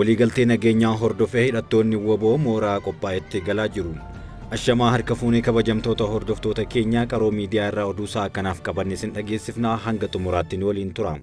waliigaltee nageenyaa hordofee hidhattoonni waboo mooraa qophaa'etti galaa jiru. Ashamaa harka fuunee kabajamtoota hordoftoota keenyaa qaroo miidiyaa irraa oduu isaa kanaaf qabanne isin dhageessifnaa hanga xumuraatti waliin tura.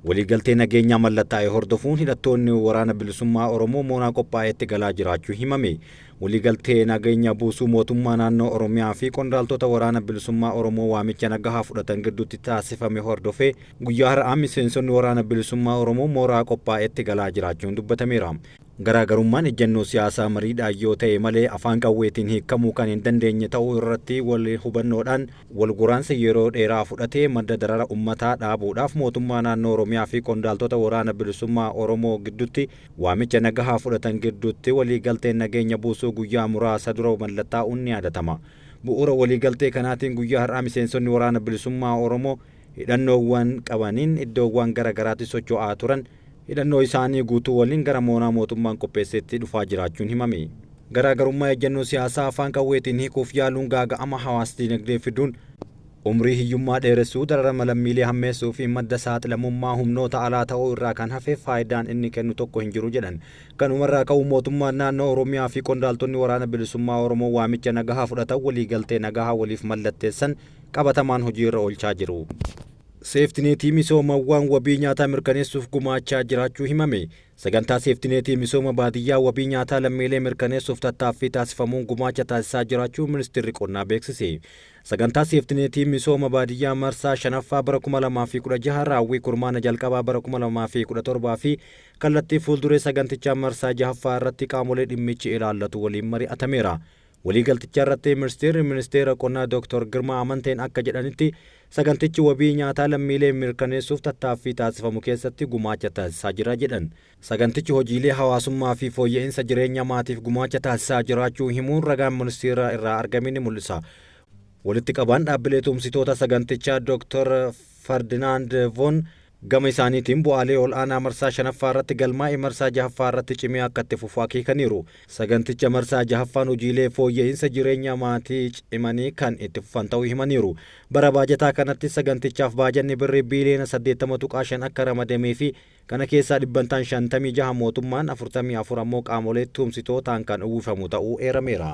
Waliigaltee nageenyaa mallattaa'e hordofuun hidhattoonni waraana bilisummaa Oromoo mooraa qophaa'etti galaa jiraachuu himame. Waliigaltee nageenya buusuu mootummaa naannoo Oromiyaa fi qondaaltota waraana bilisummaa Oromoo waamicha nagahaa fudhatan gidduutti taasifame hordofee guyyaa har'aa miseensonni waraana bilisummaa Oromoo mooraa qophaa'etti galaa jiraachuun dubbatameera. Garaagarummaan ejjennoo siyaasaa mariidhaan yoo ta'e malee afaan qawweetiin hiikamuu kan hin dandeenye ta'uu irratti wal hubannoodhaan wal waraansa yeroo dheeraa fudhatee madda darara uummataa dhaabuudhaaf mootummaa naannoo Oromiyaa fi qondaaltota waraana bilisummaa Oromoo gidduutti waamicha nagahaa fudhatan gidduutti waliigalteen nageenya buusuu guyyaa muraasa dura mallattaa'uun ni yaadatama. Bu'uura waliigaltee kanaatiin guyyaa har'aa miseensonni waraana bilisummaa Oromoo hidhannoowwan qabaniin iddoowwan garaagaraatti socho'aa turan hidhannoo isaanii guutuu waliin gara mooraa mootummaan qopheessetti dhufaa jiraachuun himame. Garaagarummaa ejjennoo siyaasaa afaan qawweetiin hiikuuf yaaluun gaaga'ama hawaasa dinagdee fiduun umrii hiyyummaa dheeressuu dararama lammiilee hammeessuu fi madda saaxilamummaa humnoota alaa ta'uu irraa kan hafe faayidaan inni kennu tokko hin jiru jedhan. Kanumarraa ka'uu mootummaan naannoo Oromiyaa fi qondaaltonni waraana bilisummaa Oromoo waamicha nagahaa fudhatan waliigaltee nagahaa waliif mallatteessan qabatamaan hojii irra oolchaa jiru. Seeftineetii misoomawwan wabii nyaataa mirkaneessuuf gumaachaa jiraachuu himame. Sagantaa seeftineetii misooma baadiyyaa wabii nyaataa lammiilee mirkaneessuuf tattaaffii taasifamuun gumaacha taasisaa jiraachuu ministeerri qonnaa beeksise. Sagantaa seeftineetii misooma baadiyyaa marsaa 5ffaa bara 2016 raawwii kurmaana jalqabaa bara 2017 fi kallattii fuulduree sagantichaa marsaa 6ffaa irratti qaamolee dhimmichi ilaallatu waliin mari'atameera. Waliigalticha irratti ministeera qonnaa Dr. Girmaa Amanteen akka jedhanitti sagantichi wabii nyaataa lammiilee mirkaneessuuf tattaaffii taasifamu keessatti gumaacha taasisaa jira jedhan. Sagantichi hojiilee hawaasummaa fi fooyya'insa jireenya maatiif gumaacha taasisaa jiraachuu himuun ragaan ministeera irraa argame ni mul'isa. Walitti qabaan dhaabbilee tumsitoota sagantichaa Dr. Ferdinand Von gama isaaniitiin bu'aalee ol'aanaa marsaa 5ffaa irratti galmaa'e marsaa 6ffaa irratti cimee akka itti fufu akeekaniiru. Saganticha marsaa 6ffaan hojiilee fooyya'insa jireenya maatii cimanii kan itti fufan ta'uu himaniiru. Bara baajataa kanatti sagantichaaf baajanni birrii biiliyoona 80.5 akka ramadamee fi kana keessaa dhibbantaan 56 mootummaan 44 ammoo qaamolee tumsitootaan kan uwwifamu ta'uu eerameera.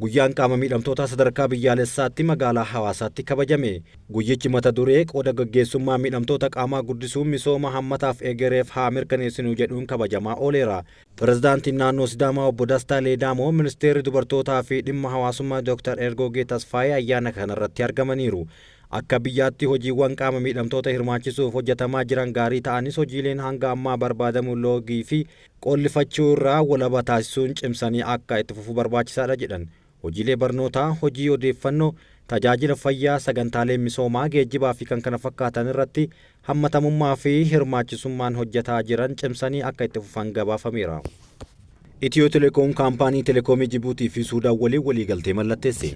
Guyyaan qaama miidhamtoota sadarkaa biyyaalessaatti magaalaa Hawaasaatti kabajame. Guyyichi mata duree qooda gaggeessummaa miidhamtoota qaamaa guddisuun misooma hammataaf egereef haa mirkaneessinu jedhuun kabajamaa ooleera. Pirezidaantiin naannoo Sidaamaa obbo Dastaa Leedaamoo ministeerri dubartootaa fi dhimma hawaasummaa Dr. Ergoogee Tasfaayee ayyaana kanarratti argamaniiru. Akka biyyaatti hojiiwwan qaama miidhamtoota hirmaachisuuf hojjetamaa jiran gaarii ta'anis hojiileen hanga ammaa barbaadamu loogii fi qollifachuu irraa walaba taasisuun cimsanii akka itti fufu barbaachisaadha jedhan. Hojiilee barnootaa, hojii odeeffannoo, tajaajila fayyaa, sagantaalee misoomaa, geejjibaa fi kan kana fakkaatan irratti hammatamummaa fi hirmaachisummaan hojjetaa jiran cimsanii akka itti fufan gabaafameera. Itiyoo Telekoom kaampaanii Telekoomii Jibuutii fi Suudaan waliin waliigaltee mallatteesse.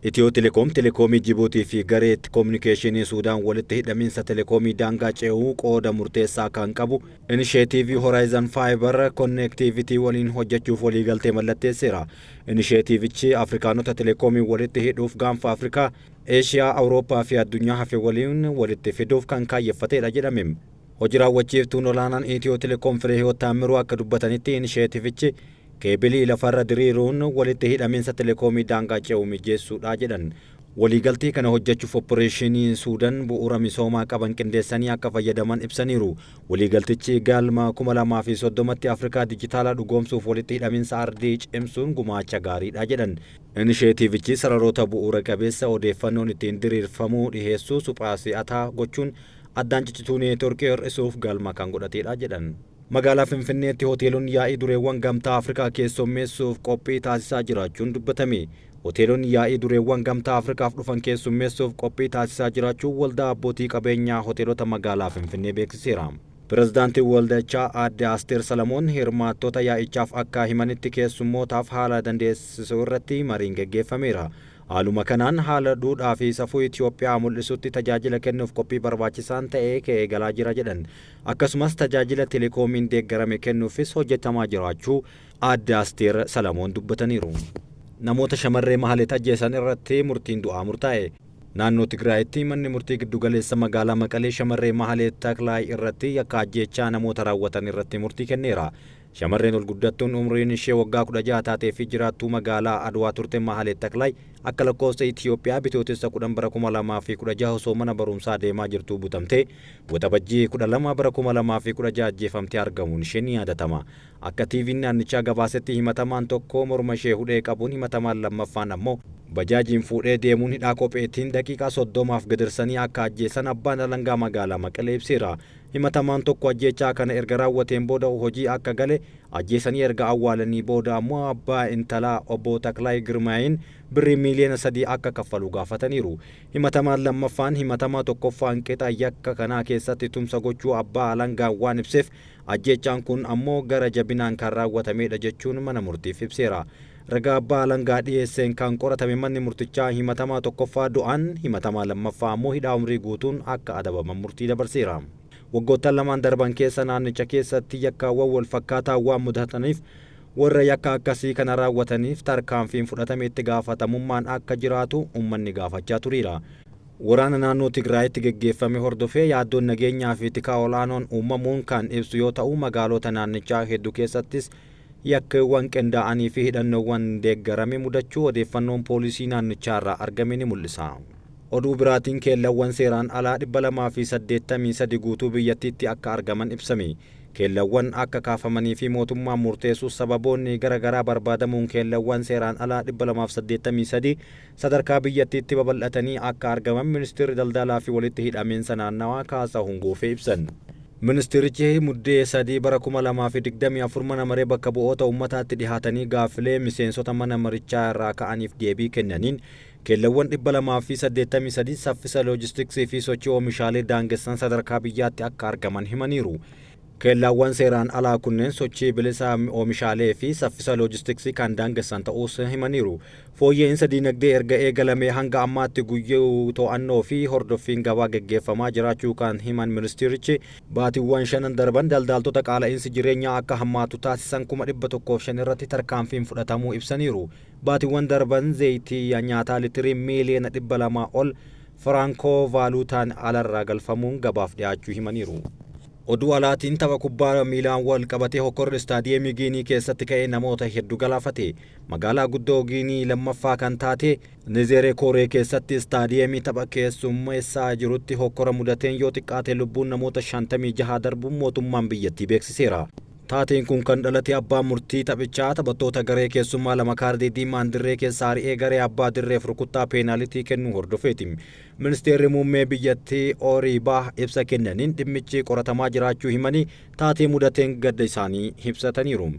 Itiyoo Telekoom Telekoomii Jibuutii fi garee kominikeeshinii Suudaan walitti hidhamiinsa Telekoomii daangaa ce'uu qooda murteessaa kan qabu Inisheetiivii Horaayizan Faayibar Konneektiivitii waliin hojjechuuf waliigaltee mallatteesseera. Inisheetiivichi Afrikaanota Telekoomii walitti hidhuuf gaanfa Afrikaa, Eeshiyaa, Awurooppaa fi addunyaa hafe waliin walitti fiduuf kan kaayeffatedha jedhame. Hojii raawwachiiftuun olaanaan Itiyoo Telekoom Fireehiwoot Taammiruu akka dubbatanitti Inisheetiivichi keebilii lafarra diriiruun walitti hidhamiinsa Telekoomii daangaa ce'uu mijeessuudha jedhan. Waliigaltii kana hojjechuuf operaashinii Suudaan bu'uura misoomaa qaban qindeessanii akka fayyadaman ibsaniiru. Waliigaltichi galma 2030tti Afrikaa dijitaalaa dhugoomsuuf walitti hidhamiinsa ardii cimsuun gumaacha gaariidha jedhan. Inisheetiivichi sararoota bu'uura qabeessa odeeffannoon ittiin diriirfamuu dhiheessuu suphaa si'ataa gochuun addaan ciccituu neetworkii hir'isuuf galma kan godhatedha jedhan. Magaalaa Finfinneetti hoteelonni yaa'ii dureewwan gamtaa Afrikaa keessummeessuuf qophii taasisaa jiraachuun dubbatame. Hoteelonni yaa'ii dureewwan gamtaa Afrikaaf dhufan keessummeessuuf qophii taasisaa jiraachuu waldaa abbootii qabeenyaa hoteelota magaalaa Finfinnee beeksiseera. Pirezidaantiin waldichaa Aadde Asteer Salamoon hirmaattota yaa'ichaaf akka himanitti keessummootaaf haala dandeessisuu irratti mariin geggeeffameera. Haaluma kanaan haala duudhaa fi safuu Itoophiyaa mul'isutti tajaajila kennuuf qophii barbaachisaan ta'ee ka'ee galaa jira jedhan. Akkasumas tajaajila Telekoomiin deeggarame kennuufis hojjetamaa jiraachuu Aadde Asteer Salamoon dubbataniiru. Namoota shamarree Mahaaleet ajjeesan irratti murtiin du'aa murtaa'e. Naannoo Tigraayitti manni murtii giddugaleessa magaalaa Maqalee shamarree Mahaaleet Taklaay irratti yakka ajjeechaa namoota raawwatan irratti murtii kenneera. Shamarreen ol guddattuun umriin ishee waggaa 16 taatee fi jiraattuu magaalaa Adwaa turte Mahalee Taklay akka lakkoofsa Itiyoophiyaa bitootessa 10 bara 2016 osoo mana barumsaa deemaa jirtuu butamtee waxabajjii 12 bara 2016 ajjeefamtee argamuun ishee ni yaadatama. Akka TV'n naannichaa gabaasetti himatamaan tokko morma ishee hudhee qabuun himatamaan lammaffaan ammoo bajaajiin fuudhee deemuun hidhaa kopheetiin daqiiqaa 30 gadirsanii akka ajjeesan abbaan alangaa magaalaa Maqalee ibseera. Himatamaan tokko ajjeechaa kana erga raawwateen booda hojii akka gale ajjeesanii erga awwaalanii booda ammoo abbaa intalaa obbo Taklay Girmaayin birrii miliyoona 3 akka kaffalu gaafataniiru. Himatamaan lammaffaan himatamaa tokkoffaan qixa yakka kanaa keessatti tumsa gochuu abbaa alangaa waan ibseef ajjeechaan kun ammoo gara jabinaan kan raawwatamedha jechuun mana murtiif ibseera. Ragaa abbaa alangaa dhiyeesseen kan qoratame manni murtichaa himatamaa tokkoffaa du'aan himatamaa lammaffaa ammoo hidhaa umrii guutuun akka adabaman murtii dabarseera. Waggoottan lamaan darban keessa naannicha keessatti yakkaawwan wal fakkaataa waan mudataniif warra yakka akkasii kana raawwataniif tarkaanfiin fudhatame itti gaafatamummaan akka jiraatu uummanni gaafachaa tureera. Waraana naannoo Tigraayitti geggeeffame hordofee yaaddoon nageenyaa fi tikaa olaanoon uumamuun kan ibsu yoo ta'u magaalota naannichaa hedduu keessattis yakkeewwan qindaa'anii fi hidhannoowwan deeggarame mudachuu odeeffannoon poolisii naannichaarraa argame ni mul'isa. Oduu biraatiin keellawwan seeraan alaa 283 guutuu biyyattiitti akka argaman ibsame. Keellawwan akka kaafamanii fi mootummaan murteessuus sababoonni garaagaraa barbaadamuun keellawwan seeraan alaa 283 sadarkaa biyyattiitti babal'atanii akka argaman ministeerri daldalaa fi walitti hidhamiinsa naannawaa Kaasahuun Goofee ibsan. Ministeerichi muddee 3 bara 2024 mana maree bakka bu'oota uummataatti dhihaatanii gaaffilee miseensota mana marichaa irraa ka'aniif deebii kennaniin keellawwan 283 saffisa loojistiksii fi sochii oomishaalee daangessan sadarkaa biyyaatti akka argaman himaniiru. Keellawwan seeraan alaa kunneen sochii bilisa oomishaalee fi saffisa loojistiksii kan daangessan ta'uus himaniiru. Fooyya'insa diinagdee erga eegalamee hanga ammaatti guyyuu to'annoo fi hordoffiin gabaa geggeeffamaa jiraachuu kan himan ministeerichi baatiiwwan 5 darban daldaltoota qaala'insi jireenyaa akka hammaatu taasisan 105 irratti tarkaanfiin fudhatamuu ibsaniiru. Baatiiwwan darban zayitii nyaataa litirii miliyoona 200 ol firankoo vaaluutaan alarraa galfamuun gabaaf dhiyaachuu himaniiru. Oduu alaatiin tapha kubbaa miilaan wal qabatee hokkorri istaadiyeemii Giinii keessatti ka'ee namoota hedduu galaafate. Magaalaa guddoo Giinii lammaffaa kan taate Nizeree Kooree keessatti istaadiyeemii tapha keessummeessaa jirutti hokkora mudateen yoo xiqqaate lubbuun namoota 56 darbuun mootummaan biyyattii beeksiseera. Taateen kun kan dhalate abbaa murtii taphichaa taphattoota garee keessummaa lama kaardii diimaan dirree keessa ari'ee garee abbaa dirreef rukuttaa peenaalitii kennuu hordofeeti. Ministeerri muummee biyyattii Oriibaa ibsa kennaniin dhimmichi qoratamaa jiraachuu himanii taatee mudateen gadda isaanii ibsataniiru.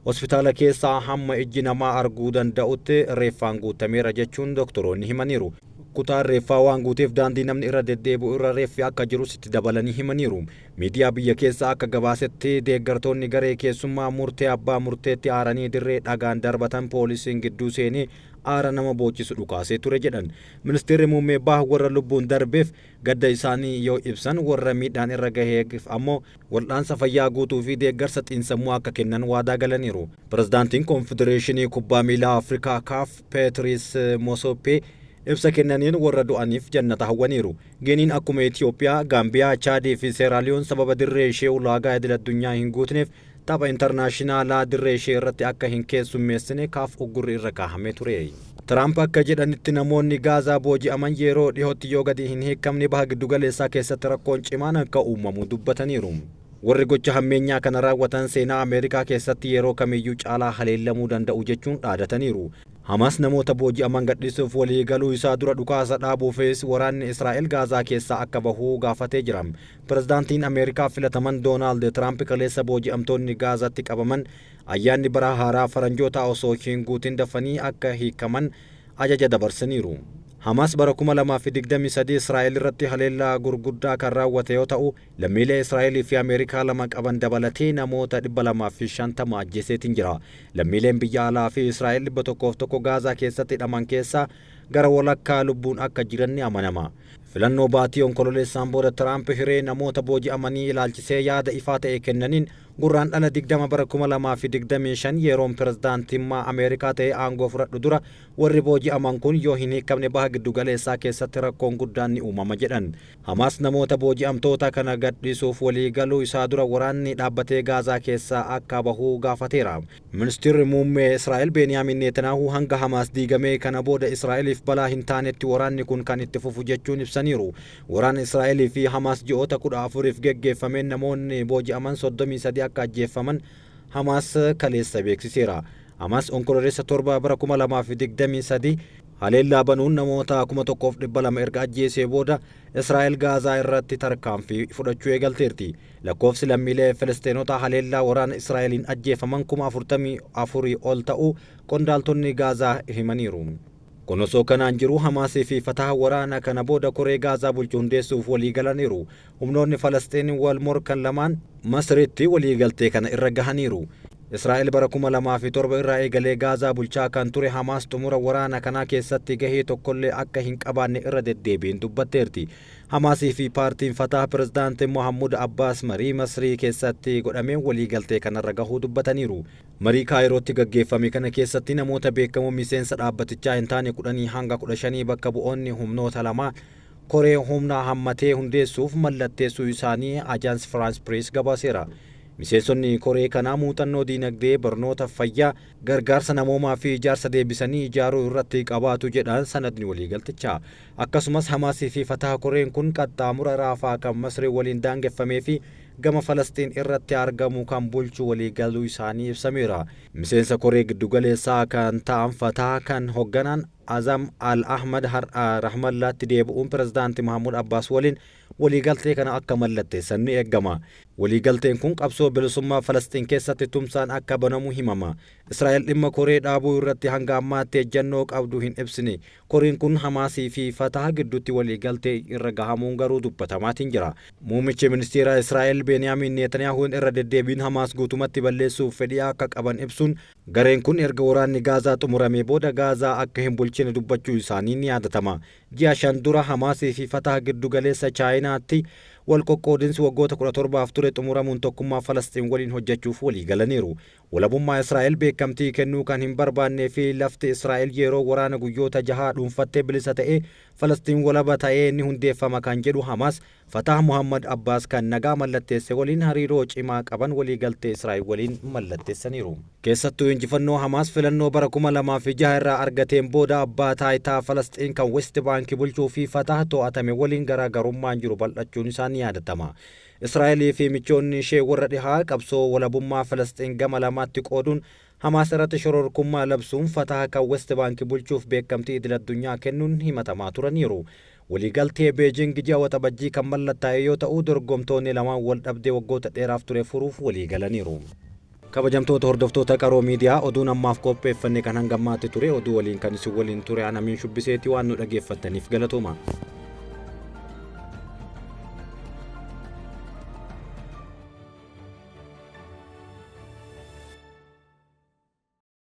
Hospitaala keessaa hamma ijji namaa arguu danda'utti reeffaan guutameera jechuun doktoroonni himaniiru. Kutaan reeffaa waan guuteef daandii namni irra deddeebi'u irra reeffi akka jirus itti dabalanii himaniiru. Miidiyaa biyya keessaa akka gabaasetti deeggartoonni garee keessummaa murtee abbaa murteetti aaranii dirree dhagaan darbatan poolisiin gidduu seenee aara nama boochisu dhukaasee ture jedhan. Ministeerri muummee warra lubbuun darbeef gadda isaanii yoo ibsan warra miidhaan irra gaheef ammoo wal'aansa fayyaa guutuu fi deeggarsa xiinsammuu akka kennan waadaa galaniiru. Pirezidaantiin Konfedereeshinii Kubbaa Miilaa Afrikaa CAF Patrice Motsepe ibsa kennaniin warra du'aniif jannata hawwaniiru. Giiniin akkuma Itiyoophiyaa, Gaambiyaa, Chaadii fi Seeraaliyoon sababa dirree ishee ulaagaa idil addunyaa hin guutneef tapha intarnaashinaala dirree ishee irratti akka hin keessummeessine CAF uggurri irra kaahamee ture. Tiraamp akka jedhanitti namoonni Gaazaa booji'aman yeroo dhihootti yoo gadi hin hiikamne baha giddugaleessaa keessatti rakkoon cimaan akka uumamu dubbataniiru. Warri gocha hammeenyaa kana raawwatan seenaa Ameerikaa keessatti yeroo kamiyyuu caalaa haleellamuu danda'u jechuun dhaadataniiru. Hamas namoota booji'aman gadhiisuuf walii galuu isaa dura dhukaasa dhaabuufis waraanni Israa'el Gaazaa keessaa akka bahuu gaafatee jira. Pirezidaantiin Ameerikaa filataman Doonaald Tiraamp kaleessa booji'amtoonni Gaazaatti qabaman ayyaanni bara haaraa faranjoota osoo hin guutin dafanii akka hiikaman ajaja dabarsaniiru. Hamas bara 2023 Israa'el irratti haleellaa gurguddaa kan raawwate yoo ta'u, lammiilee Israa'el fi Ameerikaa lama qaban dabalatee namoota 250 ajjeeseetiin jira. Lammiileen biyya alaa fi Israa'el 101 Gaazaa keessatti hidhaman keessaa gara walakkaa lubbuun akka jiran ni amanama. Filannoo baatii onkololeessaan booda Tiraamp hiree namoota booji'amanii ilaalchisee yaada ifaa ta'e kennaniin Gurraan dhala 20 bara 2025 yeroon pirezidaantimmaa Ameerikaa ta'ee aangoo fudhadhu dura warri booji'aman kun yoo hin hiikamne baha giddu galeessaa keessatti rakkoon guddaan ni uumama jedhan. Hamaas namoota booji'amtoota kana gadhiisuuf walii galuu isaa dura waraanni dhaabbatee Gaazaa keessaa akka bahuu gaafateera. Ministeerri muummee Israa'el Beniyaamin Netanyaahuu hanga Hamaas diigamee kana booda Israa'eliif balaa hin taanetti waraanni kun kan itti fufu jechuun ibsaniiru. Waraana Israa'elii fi Hamaas ji'oota 14f geggeeffameen namoonni booji'aman 33 akka ajjeeffaman Hamaas kaleessa beeksiseera. Hamaas onkololeessa 7 bara 2023 haleellaa banuun namoota 1,200 erga ajjeesee booda Israa'el Gaazaa irratti tarkaanfii fudhachuu eegalteerti. Lakkoofsi lammiilee Filisxeenota haleellaa waraana Israa'eliin ajjeefaman 44,000 ol ta'uu qondaaltonni Gaazaa himaniiru. Kun osoo kanaan jiru Hamaasii fi Fataha waraana kana booda koree Gaazaa bulchu hundeessuuf walii galaniiru. Humnoonni Falasxiin wal morkan lamaan Masriitti walii galtee kana irra gahaniiru. Israa'el bara 2007 irraa eegalee Gaazaa bulchaa kan ture Hamaas xumura waraana kanaa keessatti gahee tokkollee akka hin qabaanne irra deddeebiin dubbatteerti. Hamaasii fi paartiin Fataha pirezidaantii Mohammud Abbaas marii Masrii keessatti godhameen walii galtee kanarra gahuu dubbataniiru. Marii Kaayirootti gaggeeffame kana keessatti namoota beekamoo miseensa dhaabbatichaa hin taane 10 hanga 15 bakka bu'oonni humnoota lama koree humna hammatee hundeessuuf mallatteessuu isaanii Ajaans Firaans Pirees gabaaseera. Miseensonni koree kanaa muuxannoo diinagdee, barnoota fayyaa, gargaarsa namoomaa fi ijaarsa deebisanii ijaaruu irratti qabaatu jedhan sanadni waliigaltichaa. Akkasumas Hamaasii fi Fataha koreen kun qaxxaamura Raafaa kan Masrii waliin daangeffamee fi gama Falastiin irratti argamu kan bulchu waliigaluu isaanii ibsameera. Miseensa koree giddugaleessaa kan ta'an Fataha kan hoogganan Azam Al-Ahmad har'a Rahmallaatti deebi'uun pirezidaantii Mohammud Abbaas waliin waliigaltee kana akka mallatteessan ni eegama. Waliigalteen kun qabsoo bilisummaa Falastiin keessatti tumsaan akka banamu himama. Israa'el dhimma koree dhaabuu irratti hanga ammaatti ejjennoo qabdu hin ibsine. Koreen kun Hamaasii fi Fataha gidduutti waliigaltee irra gahamuun garuu dubbatamaatiin jira. Muummichi ministeera Israa'el Beniyaamin Netaniyaahuun irra deddeebiin Hamaas guutumatti balleessuuf fedhii akka qaban ibsuun gareen kun erga waraanni Gaazaa xumuramee booda Gaazaa akka hin bulchine dubbachuu isaanii ni yaadatama. Ji'a 5 dura Hamaasii fi Fataha giddu galeessa Chaayinaatti wal qoqqoodinsi waggoota 17 ture xumuramuun tokkummaa Falastiin waliin hojjechuuf walii galaniiru. Walabummaa Israa'el beekamtii kennuu kan hin barbaannee fi lafti Israa'el yeroo waraana guyyoota 6 dhuunfattee bilisa ta'ee Falastiin walaba ta'ee ni hundeeffama kan jedhu Hamaas Fataha Mohammad Abbaas kan nagaa mallatteesse waliin hariiroo cimaa qaban walii galtee Israa'el waliin mallatteessaniiru. Keessattuu injifannoo Hamaas filannoo bara 2006 irraa argateen booda abbaa taayitaa Falastiin kan West Baankii bulchuu fi Fataha to'atame waliin garaagarummaan jiru bal'achuun isaa ni yaadatama. Israa'elii fi michoonni ishee warra dhihaa qabsoo walabummaa Falastiin gama lamaatti qooduun Hamaas irratti shororkummaa labsuun Fataha kan West Baankii bulchuuf beekamtii idil-addunyaa kennuun himatamaa turaniiru. Waliigaltee Beejing ji'a waxabajjii kan mallattaa'e yoo ta'u dorgomtoonni lamaan wal dhabdee waggoota dheeraaf ture furuuf walii galaniiru. Kabajamtoota hordoftoota Qaroo Miidiyaa oduun ammaaf qopheeffanne kan hanga ammaatti ture oduu waliin kan isin waliin ture Anamiin Shubbiseetii waan nu dhageeffattaniif galatooma.